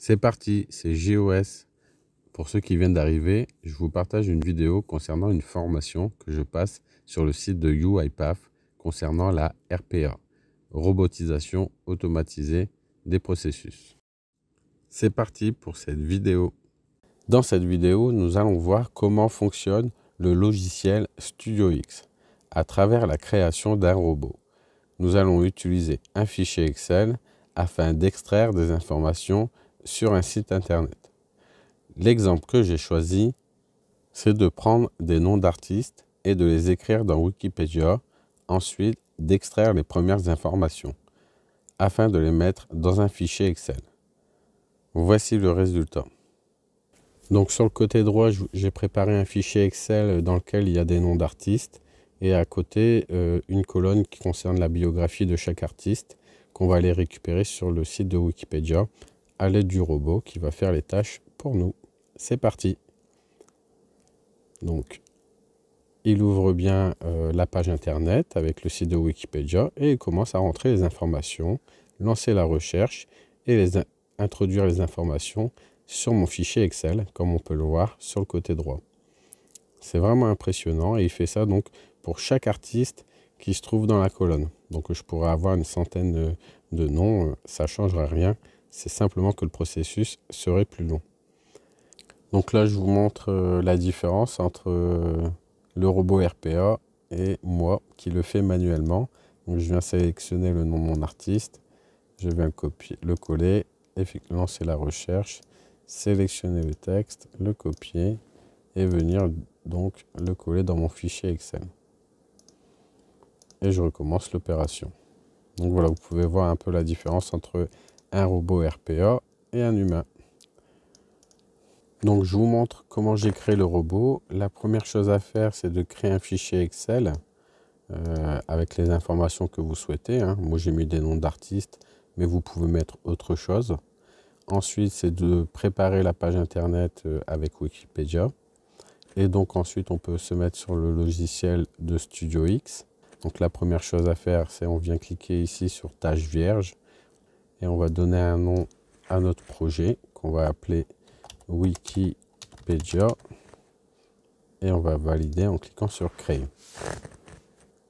C'est parti, c'est JOS. Pour ceux qui viennent d'arriver, je vous partage une vidéo concernant une formation que je passe sur le site de UiPath concernant la RPA, robotisation automatisée des processus. C'est parti pour cette vidéo. Dans cette vidéo, nous allons voir comment fonctionne le logiciel StudioX à travers la création d'un robot. Nous allons utiliser un fichier Excel afin d'extraire des informations sur un site internet. L'exemple que j'ai choisi, c'est de prendre des noms d'artistes et de les écrire dans Wikipédia, ensuite d'extraire les premières informations, afin de les mettre dans un fichier Excel. Voici le résultat. Donc sur le côté droit, j'ai préparé un fichier Excel dans lequel il y a des noms d'artistes, et à côté, une colonne qui concerne la biographie de chaque artiste, qu'on va aller récupérer sur le site de Wikipédia, à l'aide du robot qui va faire les tâches pour nous. C'est parti. Donc, il ouvre bien la page internet avec le site de Wikipédia et il commence à rentrer les informations, lancer la recherche et introduire les informations sur mon fichier Excel, comme on peut le voir sur le côté droit. C'est vraiment impressionnant et il fait ça donc pour chaque artiste qui se trouve dans la colonne. Donc je pourrais avoir une centaine de noms, ça ne changera rien. C'est simplement que le processus serait plus long. Donc là, je vous montre la différence entre le robot RPA et moi qui le fais manuellement. Donc je viens sélectionner le nom de mon artiste, je viens le coller, lancer la recherche, sélectionner le texte, le copier et venir donc le coller dans mon fichier Excel. Et je recommence l'opération. Donc voilà, vous pouvez voir un peu la différence entre un robot RPA et un humain. Donc je vous montre comment j'ai créé le robot. La première chose à faire, c'est de créer un fichier Excel avec les informations que vous souhaitez. Moi j'ai mis des noms d'artistes, mais vous pouvez mettre autre chose. Ensuite, c'est de préparer la page internet avec Wikipédia. Et donc ensuite, on peut se mettre sur le logiciel de StudioX. Donc la première chose à faire, c'est on vient cliquer ici sur tâche vierge et on va donner un nom à notre projet qu'on va appeler Wikipédia et on va valider en cliquant sur créer.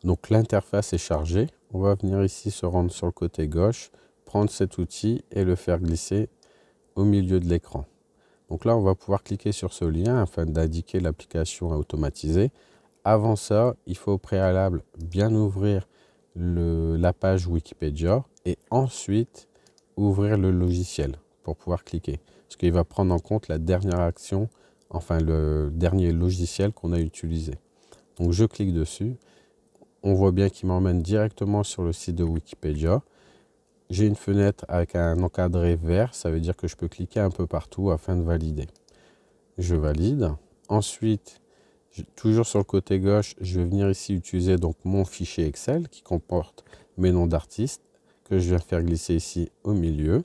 Donc l'interface est chargée. On va venir ici se rendre sur le côté gauche, prendre cet outil et le faire glisser au milieu de l'écran. Donc là, on va pouvoir cliquer sur ce lien afin d'indiquer l'application à automatiser. Avant ça, il faut au préalable bien ouvrir la page Wikipédia et ensuite ouvrir le logiciel pour pouvoir cliquer. Parce qu'il va prendre en compte la dernière action, enfin le dernier logiciel qu'on a utilisé. Donc je clique dessus. On voit bien qu'il m'emmène directement sur le site de Wikipédia. J'ai une fenêtre avec un encadré vert, ça veut dire que je peux cliquer un peu partout afin de valider. Je valide. Ensuite, toujours sur le côté gauche, je vais venir ici utiliser donc mon fichier Excel qui comporte mes noms d'artistes que je viens faire glisser ici au milieu.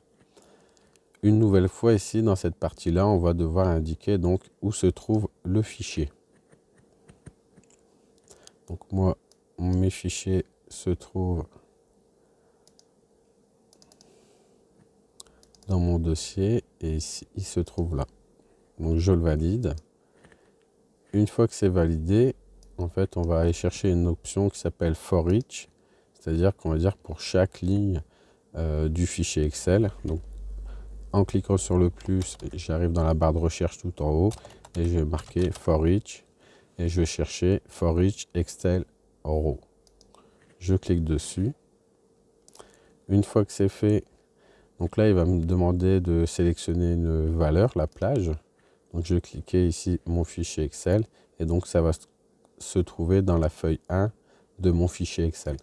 Une nouvelle fois ici dans cette partie-là, on va devoir indiquer donc où se trouve le fichier. Donc moi, mes fichiers se trouvent dans mon dossier et ici, il se trouve là. Donc je le valide. Une fois que c'est validé, en fait, on va aller chercher une option qui s'appelle For Each, c'est-à-dire qu'on va dire pour chaque ligne du fichier Excel. Donc en cliquant sur le plus, j'arrive dans la barre de recherche tout en haut et je vais marquer For Each et je vais chercher For Each Excel Row. Je clique dessus. Une fois que c'est fait, donc là, il va me demander de sélectionner une valeur, la plage. Donc je vais cliquer ici mon fichier Excel et donc ça va se trouver dans la feuille 1 de mon fichier Excel.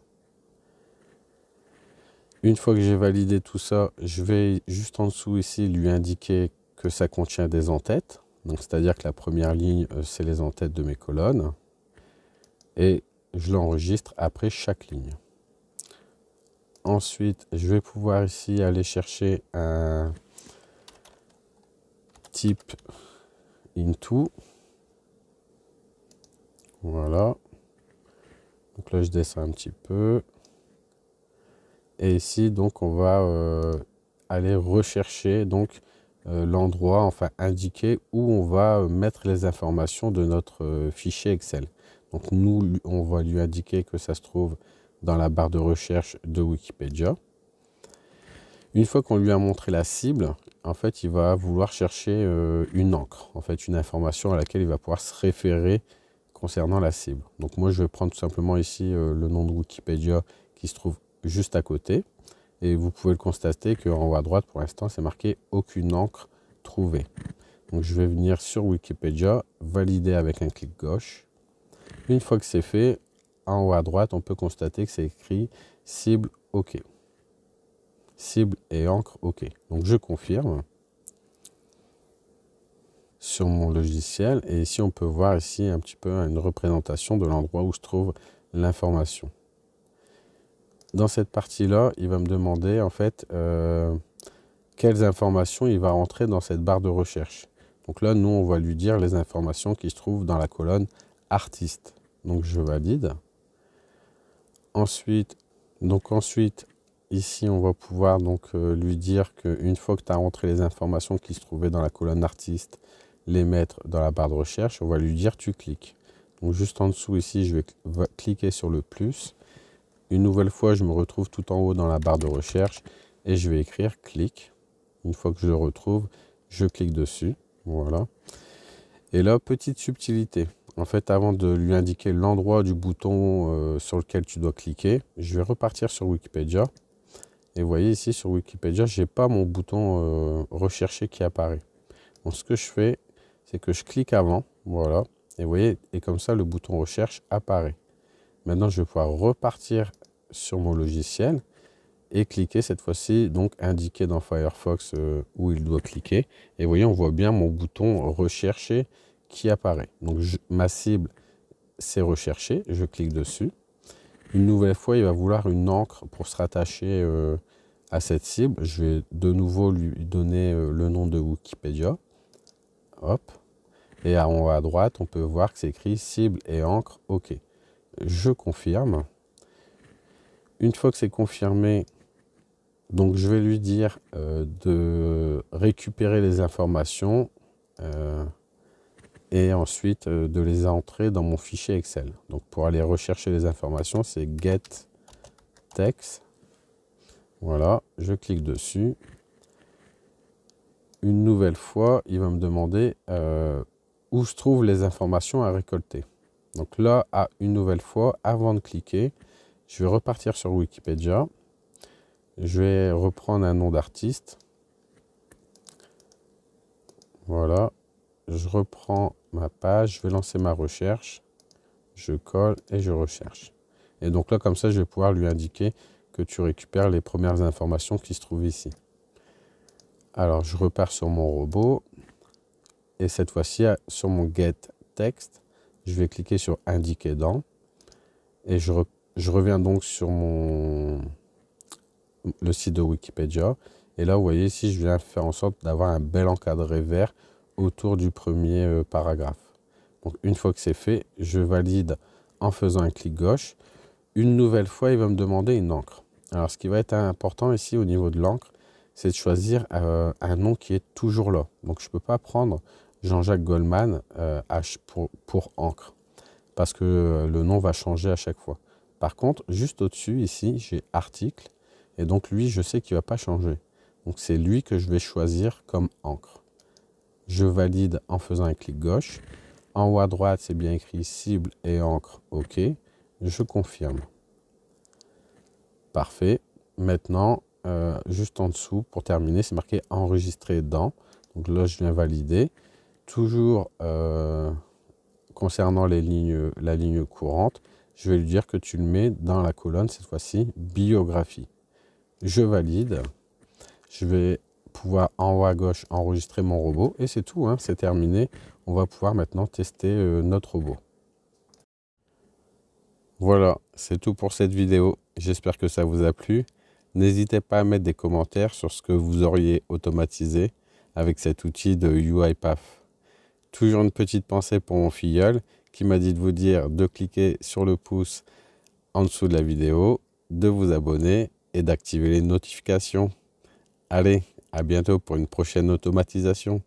Une fois que j'ai validé tout ça, je vais juste en dessous ici lui indiquer que ça contient des en-têtes. Donc c'est-à-dire que la première ligne, c'est les en-têtes de mes colonnes. Et je l'enregistre après chaque ligne. Ensuite, je vais pouvoir ici aller chercher un type into. Voilà. Donc là, je descends un petit peu. Et ici, donc, on va aller rechercher donc l'endroit, enfin indiquer où on va mettre les informations de notre fichier Excel. Donc nous, on va lui indiquer que ça se trouve dans la barre de recherche de Wikipédia. Une fois qu'on lui a montré la cible, en fait, il va vouloir chercher une encre, en fait, une information à laquelle il va pouvoir se référer concernant la cible. Donc moi, je vais prendre tout simplement ici le nom de Wikipédia qui se trouve juste à côté. Et vous pouvez le constater qu'en haut à droite, pour l'instant, c'est marqué « Aucune encre trouvée ». Donc je vais venir sur Wikipédia, valider avec un clic gauche. Une fois que c'est fait, en haut à droite, on peut constater que c'est écrit « Cible OK ». Cible et encre OK. Donc je confirme sur mon logiciel. Et ici, on peut voir ici un petit peu une représentation de l'endroit où se trouve l'information. Dans cette partie-là, il va me demander en fait quelles informations il va rentrer dans cette barre de recherche. Donc là, nous, on va lui dire les informations qui se trouvent dans la colonne artiste. Donc je valide. Ensuite, ici, on va pouvoir lui dire qu'une fois que tu as rentré les informations qui se trouvaient dans la colonne artiste, les mettre dans la barre de recherche, on va lui dire tu cliques. Donc juste en dessous ici, je vais cliquer sur le plus. Une nouvelle fois, je me retrouve tout en haut dans la barre de recherche et je vais écrire clique. Une fois que je le retrouve, je clique dessus. Voilà. Et là, petite subtilité. En fait, avant de lui indiquer l'endroit du bouton sur lequel tu dois cliquer, je vais repartir sur Wikipédia. Et vous voyez ici sur Wikipédia, je n'ai pas mon bouton rechercher qui apparaît. Donc ce que je fais, c'est que je clique avant. Voilà. Et vous voyez, et comme ça, le bouton recherche apparaît. Maintenant, je vais pouvoir repartir sur mon logiciel et cliquer cette fois-ci, donc indiquer dans Firefox où il doit cliquer. Et vous voyez, on voit bien mon bouton rechercher qui apparaît. Donc ma cible, c'est rechercher. Je clique dessus. Une nouvelle fois, il va vouloir une encre pour se rattacher à cette cible. Je vais de nouveau lui donner le nom de Wikipédia. Hop. Et en haut à droite, on peut voir que c'est écrit cible et encre OK. Je confirme. Une fois que c'est confirmé, donc je vais lui dire de récupérer les informations et ensuite de les entrer dans mon fichier Excel. Donc pour aller rechercher les informations, c'est get text. Voilà, je clique dessus. Une nouvelle fois, il va me demander où se trouvent les informations à récolter. Donc là, une nouvelle fois, avant de cliquer, je vais repartir sur Wikipédia. Je vais reprendre un nom d'artiste. Voilà. Je reprends ma page. Je vais lancer ma recherche. Je colle et je recherche. Et donc là, comme ça, je vais pouvoir lui indiquer que tu récupères les premières informations qui se trouvent ici. Alors, je repars sur mon robot. Et cette fois-ci, sur mon get text, je vais cliquer sur indiquer dans. Et je reviens donc sur le site de Wikipédia. Et là, vous voyez, ici, je viens faire en sorte d'avoir un bel encadré vert autour du premier paragraphe. Donc, une fois que c'est fait, je valide en faisant un clic gauche. Une nouvelle fois, il va me demander une encre. Alors, ce qui va être important ici au niveau de l'encre, c'est de choisir un nom qui est toujours là. Donc, je ne peux pas prendre Jean-Jacques Goldman H pour encre, parce que le nom va changer à chaque fois. Par contre, juste au-dessus, ici, j'ai article, et donc lui, je sais qu'il ne va pas changer. Donc, c'est lui que je vais choisir comme encre. Je valide en faisant un clic gauche. En haut à droite, c'est bien écrit cible et encre OK. Je confirme. Parfait. Maintenant, juste en dessous, pour terminer, c'est marqué enregistrer dans. Donc là, je viens valider. Toujours concernant la ligne courante, je vais lui dire que tu le mets dans la colonne, cette fois-ci, biographie. Je valide. Je vais pouvoir en haut à gauche enregistrer mon robot et c'est tout, hein, c'est terminé. On va pouvoir maintenant tester notre robot. Voilà, c'est tout pour cette vidéo. J'espère que ça vous a plu. N'hésitez pas à mettre des commentaires sur ce que vous auriez automatisé avec cet outil de UiPath. Toujours une petite pensée pour mon filleul qui m'a dit de vous dire de cliquer sur le pouce en dessous de la vidéo, de vous abonner et d'activer les notifications. Allez, À bientôt pour une prochaine automatisation.